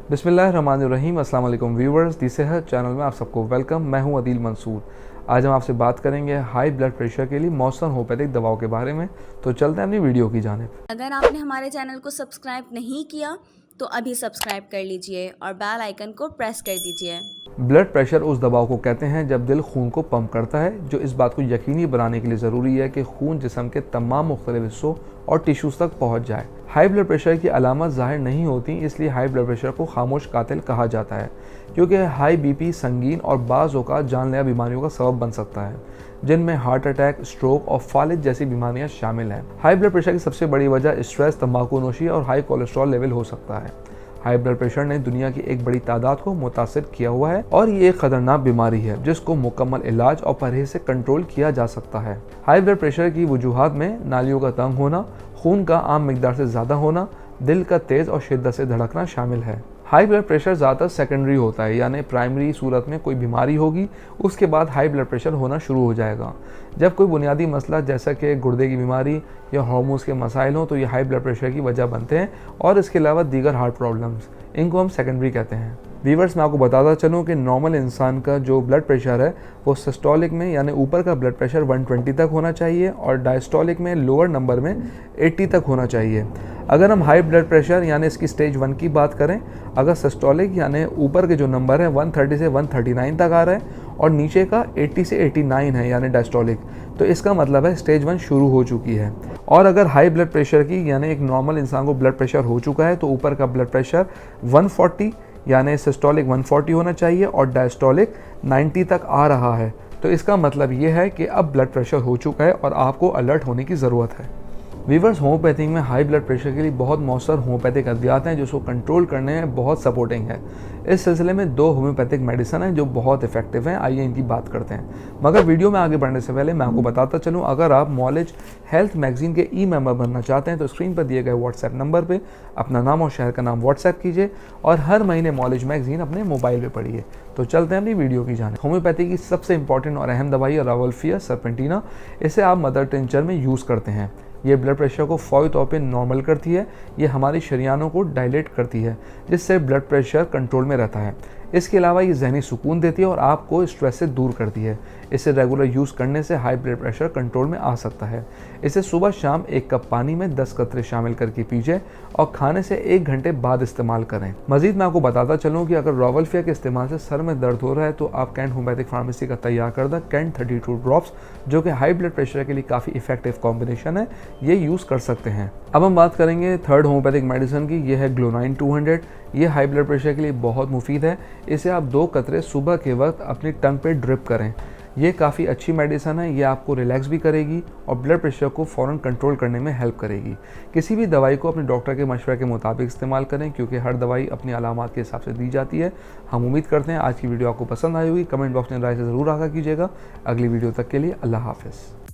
बिस्मिल्लाहिर्रहमानिर्रहीम। अस्सलाम वालेकुम व्यूवर्स, दी सेहत चैनल में आप सबको वेलकम। मैं हूं अदील मंसूर। आज हम आपसे बात करेंगे हाई ब्लड प्रेशर के लिए मौसम होम्योपैथिक दवाओं के बारे में। तो चलते हैं अपनी वीडियो की जानिब। अगर आपने हमारे चैनल को सब्सक्राइब नहीं किया तो अभी सब्सक्राइब कर लीजिए और बेल आइकन को प्रेस कर दीजिए। ब्लड प्रेशर उस दबाव को कहते हैं जब दिल खून को पंप करता है, जो इस बात को यकीनी बनाने के लिए ज़रूरी है कि खून जिस्म के तमाम मुख्तलिफ हिस्सों और टिश्यूज़ तक पहुंच जाए। हाई ब्लड प्रेशर की अलामत ज़ाहिर नहीं होती, इसलिए हाई ब्लड प्रेशर को खामोश कातिल कहा जाता है, क्योंकि हाई बीपी संगीन और बाज़ औक़ात जानलेवा बीमारियों का सबब बन सकता है, जिनमें हार्ट अटैक, स्ट्रोक और फालिज जैसी बीमारियां शामिल हैं। हाई ब्लड प्रेशर की सबसे बड़ी वजह स्ट्रेस, तंबाकू नोशी और हाई कोलेस्ट्रॉल लेवल हो सकता है। हाई ब्लड प्रेशर ने दुनिया की एक बड़ी तादाद को मुतासिर किया हुआ है और ये एक खतरनाक बीमारी है जिसको मुकम्मल इलाज और परहेज से कंट्रोल किया जा सकता है। हाई ब्लड प्रेशर की वजूहात में नालियों का तंग होना, खून का आम मिकदार से ज़्यादा होना, दिल का तेज़ और शिद्दत से धड़कना शामिल है। हाई ब्लड प्रेशर ज़्यादातर सेकेंडरी होता है, यानी प्राइमरी सूरत में कोई बीमारी होगी उसके बाद हाई ब्लड प्रेशर होना शुरू हो जाएगा। जब कोई बुनियादी मसला जैसा कि गुर्दे की बीमारी या हार्मोन्स के मसाइल हों तो ये हाई ब्लड प्रेशर की वजह बनते हैं, और इसके अलावा दीगर हार्ट प्रॉब्लम्स, इनको हम सेकेंडरी कहते हैं। व्यूअर्स, मैं आपको बताता चलूँ कि नॉर्मल इंसान का जो ब्लड प्रेशर है वो सिस्टोलिक में यानी ऊपर का ब्लड प्रेशर 120 तक होना चाहिए और डायस्टोलिक में लोअर नंबर में 80 तक होना चाहिए। अगर हम हाई ब्लड प्रेशर यानी इसकी स्टेज 1 की बात करें, अगर सिस्टोलिक यानी ऊपर के जो नंबर है 130 से 139 तक आ रहा है और नीचे का 80 से 89 है यानी डायस्टोलिक, तो इसका मतलब है स्टेज 1 शुरू हो चुकी है। और अगर हाई ब्लड प्रेशर की यानी एक नॉर्मल इंसान को ब्लड प्रेशर हो चुका है तो ऊपर का ब्लड प्रेशर 140 यानी सिस्टोलिक 140 होना चाहिए और डायस्टोलिक 90 तक आ रहा है, तो इसका मतलब ये है कि अब ब्लड प्रेशर हो चुका है और आपको अलर्ट होने की ज़रूरत है। वीवर्स, होम्योपैथिक में हाई ब्लड प्रेशर के लिए बहुत मौसर होम्योपैथिक अद्वियात हैं जो उसको कंट्रोल करने में बहुत सपोर्टिंग है। इस सिलसिले में 2 होम्योपैथिक मेडिसिन हैं जो बहुत इफेक्टिव हैं। आइए इनकी बात करते हैं। मगर वीडियो में आगे बढ़ने से पहले मैं आपको बताता चलूँ, अगर आप नॉलेज हेल्थ मैगजीन के मेंबर बनना चाहते हैं तो स्क्रीन पर दिए गए व्हाट्सएप नंबर पर अपना नाम और शहर का नाम व्हाट्सएप कीजिए और हर महीने नॉलेज मैगजीन अपने मोबाइल पर पढ़िए। तो चलते हैं अपनी वीडियो की जाने। होम्योपैथी की सबसे इंपॉर्टेंट और अहम दवाई है रावल्फिया सर्पेंटिना। इसे आप मदर टिंचर में यूज़ करते हैं। ये ब्लड प्रेशर को फौरी तौर पे नॉर्मल करती है। ये हमारी शरीयानों को डायलेट करती है जिससे ब्लड प्रेशर कंट्रोल में रहता है। इसके अलावा ये जहनी सुकून देती है और आपको स्ट्रेस से दूर करती है। इसे रेगुलर यूज़ करने से हाई ब्लड प्रेशर कंट्रोल में आ सकता है। इसे सुबह शाम 1 कप पानी में 10 कतरे शामिल करके पीजिए और खाने से 1 घंटे बाद इस्तेमाल करें। मजीद मैं आपको बताता चलूँ कि अगर रावल्फिया के इस्तेमाल से सर में दर्द हो रहा है तो आप कैंट होम्योपैथिक फार्मेसी का तैयार करदा कैंट 32 ड्रॉप्स, जो कि हाई ब्लड प्रेशर के लिए काफ़ी इफेक्टिव कॉम्बिनेशन है, ये यूज़ कर सकते हैं। अब हम बात करेंगे थर्ड होम्योपैथिक मेडिसिन की। ये है ग्लोनाइन 200। ये हाई ब्लड प्रेशर के लिए बहुत मुफीद है। इसे आप 2 कतरे सुबह के वक्त अपनी टंग पे ड्रिप करें। ये काफ़ी अच्छी मेडिसिन है। ये आपको रिलैक्स भी करेगी और ब्लड प्रेशर को फ़ौरन कंट्रोल करने में हेल्प करेगी। किसी भी दवाई को अपने डॉक्टर के मशवरे के मुताबिक इस्तेमाल करें, क्योंकि हर दवाई अपनी अलामात के हिसाब से दी जाती है। हम उम्मीद करते हैं आज की वीडियो आपको पसंद आई होगी। कमेंट बॉक्स में राय से ज़रूर आगाह कीजिएगा। अगली वीडियो तक के लिए अल्लाह हाफ़िज़।